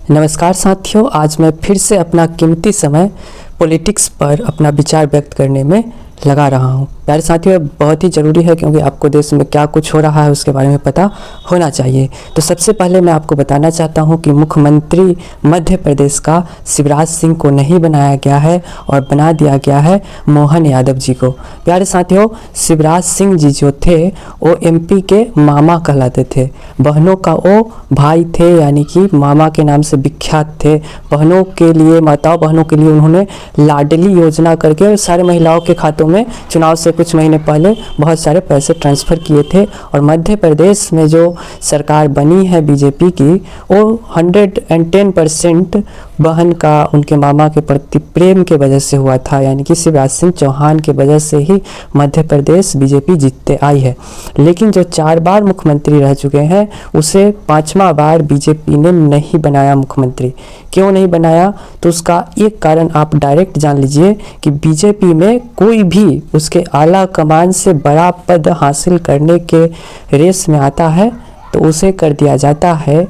नमस्कार साथियों, आज मैं फिर से अपना कीमती समय पॉलिटिक्स पर अपना विचार व्यक्त करने में लगा रहा हूं। प्यारे साथियों, बहुत ही ज़रूरी है क्योंकि आपको देश में क्या कुछ हो रहा है उसके बारे में पता होना चाहिए। तो सबसे पहले मैं आपको बताना चाहता हूं कि मुख्यमंत्री मध्य प्रदेश का शिवराज सिंह को नहीं बनाया गया है और बना दिया गया है मोहन यादव जी को। प्यारे साथियों, शिवराज सिंह जी जो थे वो एमपी के मामा कहलाते थे। बहनों का वो भाई थे, यानी कि मामा के नाम से विख्यात थे। बहनों के लिए, माताओं बहनों के लिए उन्होंने लाडली योजना करके सारे महिलाओं के खातों में चुनाव से कुछ महीने पहले बहुत सारे पैसे ट्रांसफ़र किए थे। और मध्य प्रदेश में जो सरकार बनी है बीजेपी की, वो 110% बहन का उनके मामा के प्रति प्रेम के वजह से हुआ था, यानी कि शिवराज सिंह चौहान के वजह से ही मध्य प्रदेश बीजेपी जीतते आई है। लेकिन जो 4 बार मुख्यमंत्री रह चुके हैं उसे 5वां बार बीजेपी ने नहीं बनाया मुख्यमंत्री। क्यों नहीं बनाया? तो उसका एक कारण आप डायरेक्ट जान लीजिए कि बीजेपी में कोई भी उसके आला कमान से बड़ा पद हासिल करने के रेस में आता है तो उसे कर दिया जाता है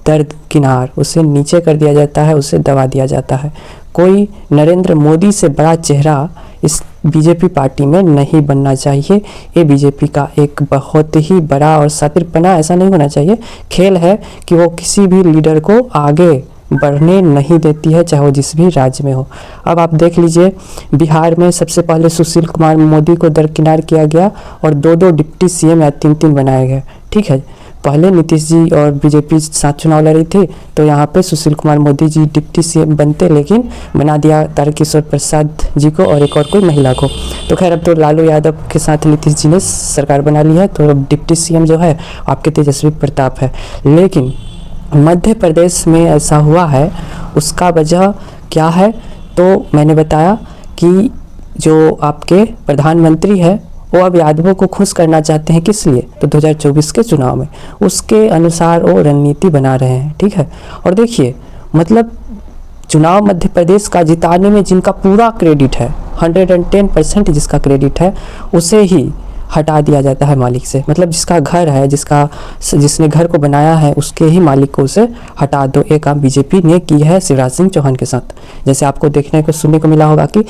दरकिनार, उसे नीचे कर दिया जाता है, उसे दबा दिया जाता है। कोई नरेंद्र मोदी से बड़ा चेहरा इस बीजेपी पार्टी में नहीं बनना चाहिए। ये बीजेपी का एक बहुत ही बड़ा और सातिरपना ऐसा नहीं होना चाहिए, खेल है कि वो किसी भी लीडर को आगे बढ़ने नहीं देती है, चाहे वो जिस भी राज्य में हो। अब आप देख लीजिए, बिहार में सबसे पहले सुशील कुमार मोदी को दरकिनार किया गया और 2-2 डिप्टी सीएम या 3-3 बनाए गए। ठीक है, पहले नीतीश जी और बीजेपी साथ चुनाव लड़ी थी तो यहाँ पे सुशील कुमार मोदी जी डिप्टी सीएम बनते, लेकिन बना दिया तारकिशोर प्रसाद जी को और एक और कोई महिला को। तो खैर, अब तो लालू यादव के साथ नीतीश जी ने सरकार बना ली है, तो अब डिप्टी सीएम जो है आपके तेजस्वी प्रताप है। लेकिन मध्य प्रदेश में ऐसा हुआ है, उसका वजह क्या है? तो मैंने बताया कि जो आपके प्रधानमंत्री है वो अब यादवों को खुश करना चाहते हैं। किस लिए? तो 2024 के चुनाव में उसके अनुसार वो रणनीति बना रहे हैं। ठीक है, और देखिए, मतलब चुनाव मध्य प्रदेश का जिताने में जिनका पूरा क्रेडिट है, 110% जिसका क्रेडिट है, उसे ही हटा दिया जाता है मालिक से। मतलब जिसका घर है, जिसने घर को बनाया है, उसके ही मालिक को उसे हटा दो। एक काम बीजेपी ने की है शिवराज सिंह चौहान के साथ। जैसे आपको देखने को सुनने को मिला होगा कि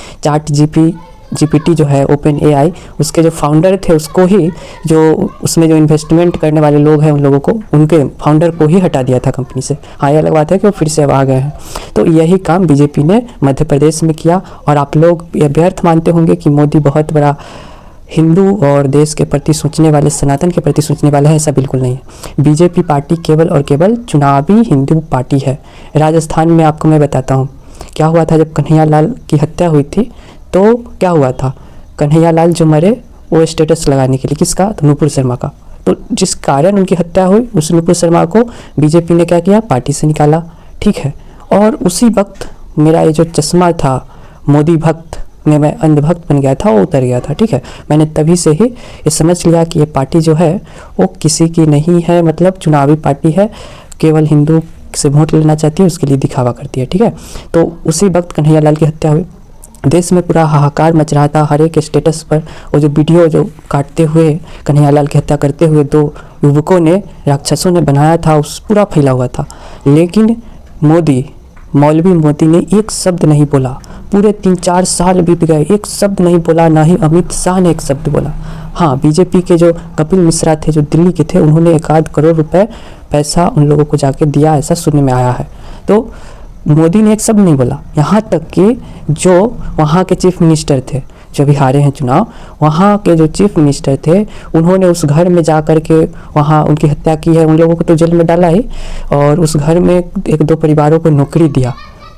GPT जो है ओपन AI, उसके जो फाउंडर थे उसको ही, जो उसमें जो इन्वेस्टमेंट करने वाले लोग हैं उन लोगों को, उनके फाउंडर को ही हटा दिया था कंपनी से। हाँ, ये अलग बात है कि वो फिर से अब आ गए हैं। तो यही काम बीजेपी ने मध्य प्रदेश में किया। और आप लोग ये व्यर्थ मानते होंगे कि मोदी बहुत बड़ा हिंदू और देश के प्रति सोचने वाले, सनातन के प्रति सोचने वाले हैं। ऐसा बिल्कुल नहीं है। बीजेपी पार्टी केवल और केवल चुनावी हिंदू पार्टी है। राजस्थान में आपको मैं बताता हूँ क्या हुआ था। जब कन्हैया लाल की हत्या हुई थी तो क्या हुआ था, कन्हैया लाल जो मरे वो स्टेटस लगाने के लिए, किसका? तो नुपुर शर्मा का। तो जिस कारण उनकी हत्या हुई, उस नुपुर शर्मा को बीजेपी ने क्या किया? पार्टी से निकाला। ठीक है, और उसी वक्त मेरा ये जो चश्मा था मोदी भक्त में, मैं अंधभक्त बन गया था, वो उतर गया था। ठीक है, मैंने तभी से ही ये समझ लिया कि ये पार्टी जो है वो किसी की नहीं है, मतलब चुनावी पार्टी है, केवल हिंदू से वोट लेना चाहती है, उसके लिए दिखावा करती है। ठीक है, तो उसी वक्त कन्हैया लाल की हत्या हुई, देश में पूरा हाहाकार मच रहा था। हर एक स्टेटस पर वो जो वीडियो जो काटते हुए कन्हैया लाल की हत्या करते हुए 2 युवकों ने, राक्षसों ने बनाया था, उस पूरा फैला हुआ था। लेकिन मौलवी मोदी ने एक शब्द नहीं बोला। पूरे 3-4 साल बीत गए, एक शब्द नहीं बोला, ना ही अमित शाह ने एक शब्द बोला। हाँ, बीजेपी के जो कपिल मिश्रा थे, जो दिल्ली के थे, उन्होंने 1-8 करोड़ रुपए पैसा उन लोगों को जाके दिया, ऐसा सुनने में आया है। तो मोदी ने एक शब्द नहीं बोला। यहाँ तक कि जो वहाँ के चीफ मिनिस्टर थे, जो भी हारे हैं चुनाव, वहाँ के जो चीफ मिनिस्टर थे, उन्होंने उस घर में जा कर के वहाँ उनकी हत्या की है। उन लोगों को तो जेल में डाला ही, और उस घर में 1-2 परिवारों को नौकरी दिया।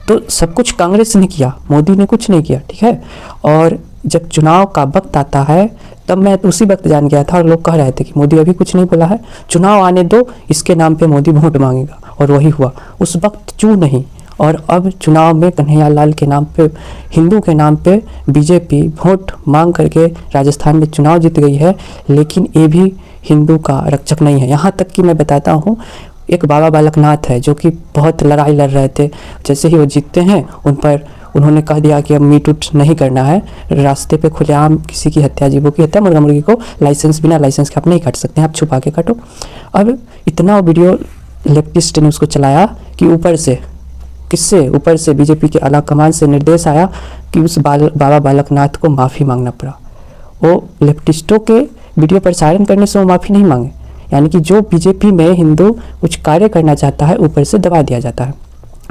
तो सब कुछ कांग्रेस ने किया, मोदी ने कुछ नहीं किया। ठीक है, और जब चुनाव का वक्त आता है तब मैं उसी वक्त जान गया था, और लोग कह रहे थे कि मोदी अभी कुछ नहीं बोला है, चुनाव आने दो, इसके नाम पे मोदी वोट मांगेगा। और वही हुआ, उस वक्त चू नहीं। और अब चुनाव में कन्हैया लाल के नाम पे, हिंदू के नाम पे बीजेपी वोट मांग करके राजस्थान में चुनाव जीत गई है, लेकिन ये भी हिंदू का रक्षक नहीं है। यहाँ तक कि मैं बताता हूँ, एक बाबा बालकनाथ है जो कि बहुत लड़ाई लड़ रहे थे। जैसे ही वो जीतते हैं, उन पर उन्होंने कह दिया कि अब मीट उट नहीं करना है, रास्ते पे खुलेआम किसी की हत्या, जीवों की हत्या, मुर्गा मुर्गी को बिना लाइसेंस के आप नहीं काट सकते हैं, आप छुपा के काटो। अब इतना वीडियो लेफ्टिस्ट ने उसको चलाया कि ऊपर से किससे, ऊपर से बीजेपी के आला कमान से निर्देश आया कि उस बाबा बालकनाथ को माफ़ी मांगना पड़ा। वो लेफ्टिस्टों के वीडियो प्रसारण करने से वो माफ़ी नहीं मांगे, यानी कि जो बीजेपी में हिंदू कुछ कार्य करना चाहता है ऊपर से दबा दिया जाता है।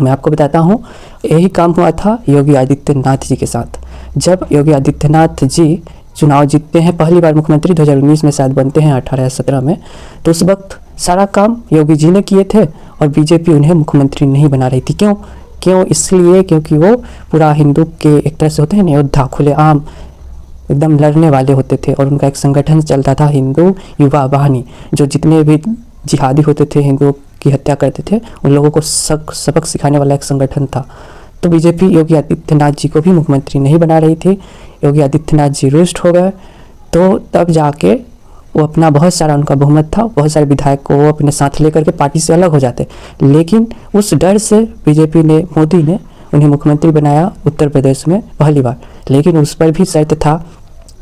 मैं आपको बताता हूँ, यही काम हुआ था योगी आदित्यनाथ जी के साथ। जब योगी आदित्यनाथ जी चुनाव जीतते हैं, पहली बार मुख्यमंत्री 2019 में शायद बनते हैं, 18 या 17 में, तो उस वक्त सारा काम योगी जी ने किए थे और बीजेपी उन्हें मुख्यमंत्री नहीं बना रही थी। क्यों? इसलिए क्योंकि वो पूरा हिंदू के एक तरह से होते हैं ना योद्धा, खुलेआम एकदम लड़ने वाले होते थे। और उनका एक संगठन चलता था हिंदू युवा वाहिनी, जो जितने भी जिहादी होते थे, हिंदुओं की हत्या करते थे, उन लोगों को सबक सिखाने वाला एक संगठन था। तो बीजेपी योगी आदित्यनाथ जी को भी मुख्यमंत्री नहीं बना रही थी। योगी आदित्यनाथ जी रुष्ट हो गए, तो तब जाके वो अपना बहुत सारा उनका बहुमत था, बहुत सारे विधायक को वो अपने साथ लेकर के पार्टी से अलग हो जाते। लेकिन उस डर से बीजेपी ने, मोदी ने उन्हें मुख्यमंत्री बनाया उत्तर प्रदेश में पहली बार। लेकिन उस पर भी शर्त था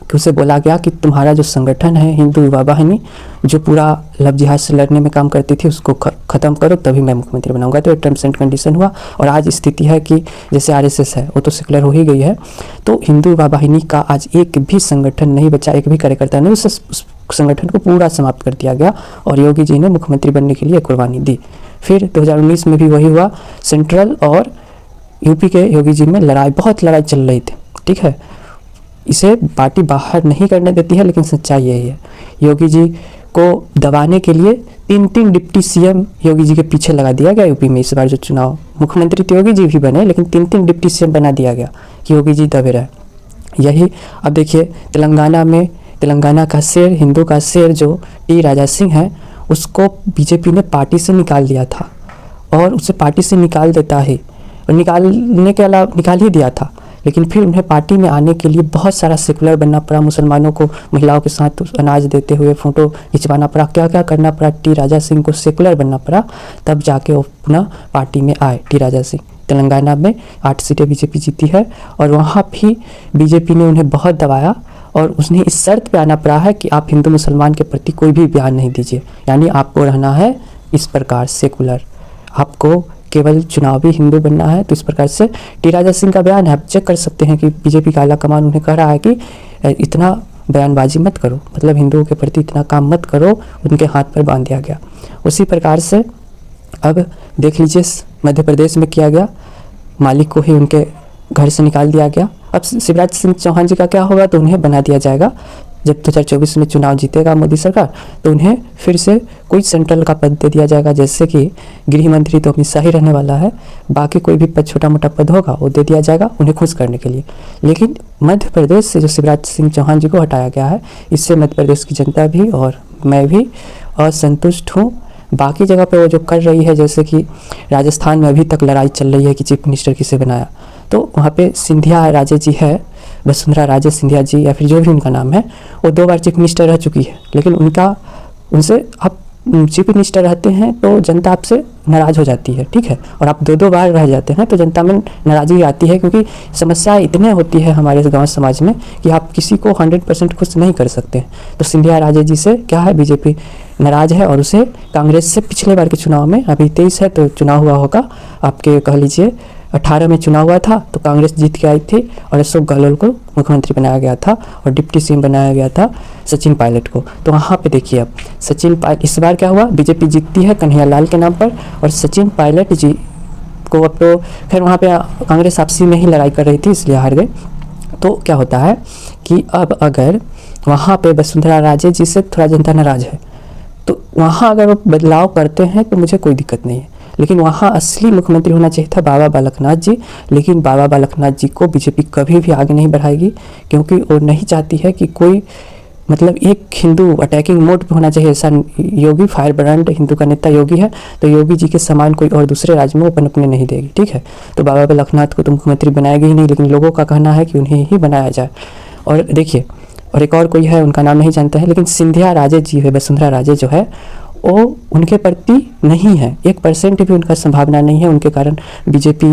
कि उसे बोला गया कि तुम्हारा जो संगठन है हिंदू युवा वाहिनी, जो पूरा लव जिहाद से लड़ने में काम करती थी, उसको ख़त्म करो, तभी मैं मुख्यमंत्री बनाऊंगा। तो एक टर्म्स एंड कंडीशन हुआ। और आज स्थिति है कि जैसे आरएसएस है वो तो सेकुलर हो ही गई है, तो हिंदू युवा वाहिनी का आज एक भी संगठन नहीं बचा, एक भी कार्यकर्ता नहीं, उस संगठन को पूरा समाप्त कर दिया गया और योगी जी ने मुख्यमंत्री बनने के लिए कुर्बानी दी। फिर 2019 में भी वही हुआ। सेंट्रल और यूपी के योगी जी में बहुत लड़ाई चल रही थी, ठीक है। इसे पार्टी बाहर नहीं करने देती है, लेकिन सच्चाई यही है। योगी जी को दबाने के लिए 3 डिप्टी सीएम योगी जी के पीछे लगा दिया गया यूपी में। इस बार जो चुनाव, मुख्यमंत्री तो योगी जी भी बने, लेकिन 3 डिप्टी सीएम बना दिया गया कि योगी जी दबे रहे। यही अब देखिए तेलंगाना में, तेलंगाना का शेर, हिंदू का शेर जो टी राजा सिंह है, उसको बीजेपी ने पार्टी से निकाल दिया था और उसे पार्टी से निकाल देता है, और निकालने के अलावा निकाल ही दिया था। लेकिन फिर उन्हें पार्टी में आने के लिए बहुत सारा सेकुलर बनना पड़ा, मुसलमानों को महिलाओं के साथ अनाज देते हुए फ़ोटो खिंचवाना पड़ा, क्या क्या करना पड़ा। टी राजा सिंह को सेकुलर बनना पड़ा, तब जाके वो पुनः पार्टी में आए टी राजा सिंह। तेलंगाना में 8 सीटें बीजेपी जीती है और वहाँ भी बीजेपी ने उन्हें बहुत दबाया और उसने इस शर्त पे आना पड़ा है कि आप हिंदू मुसलमान के प्रति कोई भी बयान नहीं दीजिए, यानी आपको रहना है इस प्रकार सेकुलर, आपको केवल चुनावी हिंदू बनना है। तो इस प्रकार से टी राजा सिंह का बयान है, आप चेक कर सकते हैं कि बीजेपी का आला कमान उन्हें कह रहा है कि इतना बयानबाजी मत करो, मतलब हिंदुओं के प्रति इतना काम मत करो, उनके हाथ पर बांध दिया गया। उसी प्रकार से अब देख लीजिए मध्य प्रदेश में किया गया, मालिक को ही उनके घर से निकाल दिया गया। अब शिवराज सिंह चौहान जी का क्या होगा, तो उन्हें बना दिया जाएगा। जब 2024 में चुनाव जीतेगा मोदी सरकार, तो उन्हें फिर से कोई सेंट्रल का पद दे दिया जाएगा, जैसे कि गृह मंत्री तो अमित शाह ही रहने वाला है, बाकी कोई भी पद, छोटा मोटा पद होगा वो दे दिया जाएगा उन्हें खुश करने के लिए। लेकिन मध्य प्रदेश से जो शिवराज सिंह चौहान जी को हटाया गया है, इससे मध्य प्रदेश की जनता भी और मैं भी असंतुष्ट हूँ। बाकी जगह पे वो जो कर रही है, जैसे कि राजस्थान में अभी तक लड़ाई चल रही है कि चीफ मिनिस्टर किसे बनाया, तो वहाँ पे सिंधिया राजे जी है, वसुंधरा राजे सिंधिया जी या फिर जो भी उनका नाम है, वो 2 बार चीफ मिनिस्टर रह चुकी है। लेकिन उनसे आप चीफ मिनिस्टर रहते हैं तो जनता आपसे नाराज़ हो जाती है, ठीक है, और आप 2 बार रह जाते हैं तो जनता में नाराज़गी आती है, क्योंकि समस्या इतने होती है हमारे गांव समाज में कि आप किसी को 100% खुश नहीं कर सकते। तो सिंधिया राजे जी से क्या है, बीजेपी नाराज़ है और उसे कांग्रेस से पिछले बार के चुनाव में, अभी 23 है तो चुनाव हुआ होगा, आपके कह लीजिए 18 में चुनाव हुआ था तो कांग्रेस जीत के आई थी और अशोक गहलोत को मुख्यमंत्री बनाया गया था और डिप्टी सीएम बनाया गया था सचिन पायलट को। तो वहाँ पे देखिए अब सचिन पायलट, इस बार क्या हुआ, बीजेपी जीतती है कन्हैया लाल के नाम पर, और सचिन पायलट जी को अब तो खैर वहाँ पे कांग्रेस आपसी में ही लड़ाई कर रही थी इसलिए हार गए। तो क्या होता है कि अब अगर वहाँ पे वसुंधरा राजे जी से थोड़ा जनता नाराज है, तो वहाँ अगर वो बदलाव करते हैं तो मुझे कोई दिक्कत नहीं है। लेकिन वहाँ असली मुख्यमंत्री होना चाहिए था बाबा बालकनाथ जी, लेकिन बाबा बालकनाथ जी को बीजेपी कभी भी आगे नहीं बढ़ाएगी, क्योंकि वो नहीं चाहती है कि कोई, मतलब एक हिंदू अटैकिंग मोड पे होना चाहिए। ऐसा योगी फायर ब्रांड हिंदू का नेता योगी है, तो योगी जी के समान कोई और दूसरे राज्य में वो पनपने नहीं देगी, ठीक है। तो बाबा बालकनाथ को तो मुख्यमंत्री बनाएगी ही नहीं, लेकिन लोगों का कहना है कि उन्हें ही बनाया जाए। और देखिए, और एक और कोई है, उनका नाम नहीं जानते हैं, लेकिन सिंधिया राजे जी है, वसुंधरा राजे जो है, वो उनके प्रति नहीं है, 1% भी उनका संभावना नहीं है। उनके कारण बीजेपी,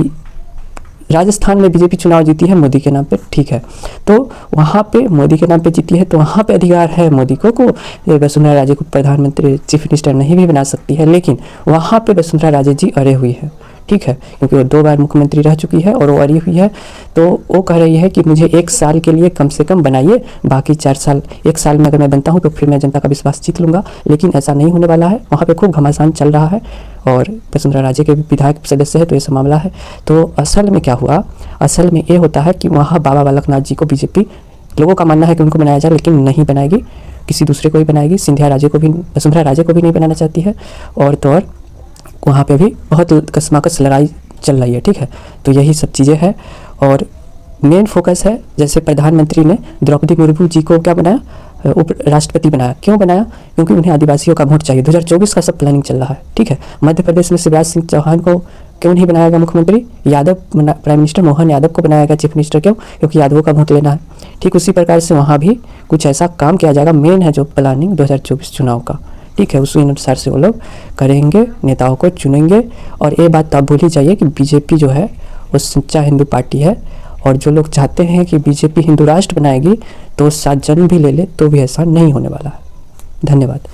राजस्थान में बीजेपी चुनाव जीती है मोदी के नाम पे, ठीक है, तो वहाँ पे मोदी के नाम पे जीती है, तो वहाँ पे अधिकार है मोदी को वसुंधरा राजे को प्रधानमंत्री चीफ मिनिस्टर नहीं भी बना सकती है, लेकिन वहाँ पे वसुंधरा राजे जी अड़े हुई है, ठीक है, क्योंकि वो 2 बार मुख्यमंत्री रह चुकी है और वो अड़ी हुई है। तो वो कह रही है कि मुझे 1 साल के लिए कम से कम बनाइए, बाकी 4 साल, 1 साल में अगर मैं बनता हूँ तो फिर मैं जनता का विश्वास जीत लूँगा। लेकिन ऐसा नहीं होने वाला है। वहाँ पे खूब घमासान चल रहा है और वसुंधरा राजे के भी विधायक सदस्य है, तो ऐसा मामला है। तो असल में क्या हुआ, असल में ये होता है कि वहाँ बाबा बालकनाथ जी को बीजेपी, लोगों का मानना है कि उनको बनाया जाए, लेकिन नहीं बनाएगी, किसी दूसरे को ही बनाएगी। सिंधिया राजे को भी, वसुंधरा राजे को भी नहीं बनाना चाहती है। और तो और वहाँ पे भी बहुत कशमकश लड़ाई चल रही है, ठीक है। तो यही सब चीज़ें हैं और मेन फोकस है, जैसे प्रधानमंत्री ने द्रौपदी मुर्मू जी को क्या बनाया, उप राष्ट्रपति बनाया। क्यों बनाया? क्योंकि उन्हें आदिवासियों का वोट चाहिए। 2024 का सब प्लानिंग चल रहा है, ठीक है। मध्य प्रदेश में शिवराज सिंह चौहान को क्यों नहीं बनाया गया मुख्यमंत्री? यादव प्राइम मिनिस्टर मोहन यादव को बनाया गया चीफ मिनिस्टर। क्यों? क्योंकि यादवों का वोट लेना है। ठीक उसी प्रकार से वहाँ भी कुछ ऐसा काम किया जाएगा। मेन है जो प्लानिंग 2024 चुनाव का, ठीक है, उसी अनुसार से वो लोग करेंगे, नेताओं को चुनेंगे। और ये बात तो आप भूल ही जाइए कि बीजेपी जो है वो सच्चा हिंदू पार्टी है। और जो लोग चाहते हैं कि बीजेपी हिंदू राष्ट्र बनाएगी तो 7 जन्म भी ले ले तो भी ऐसा नहीं होने वाला है। धन्यवाद।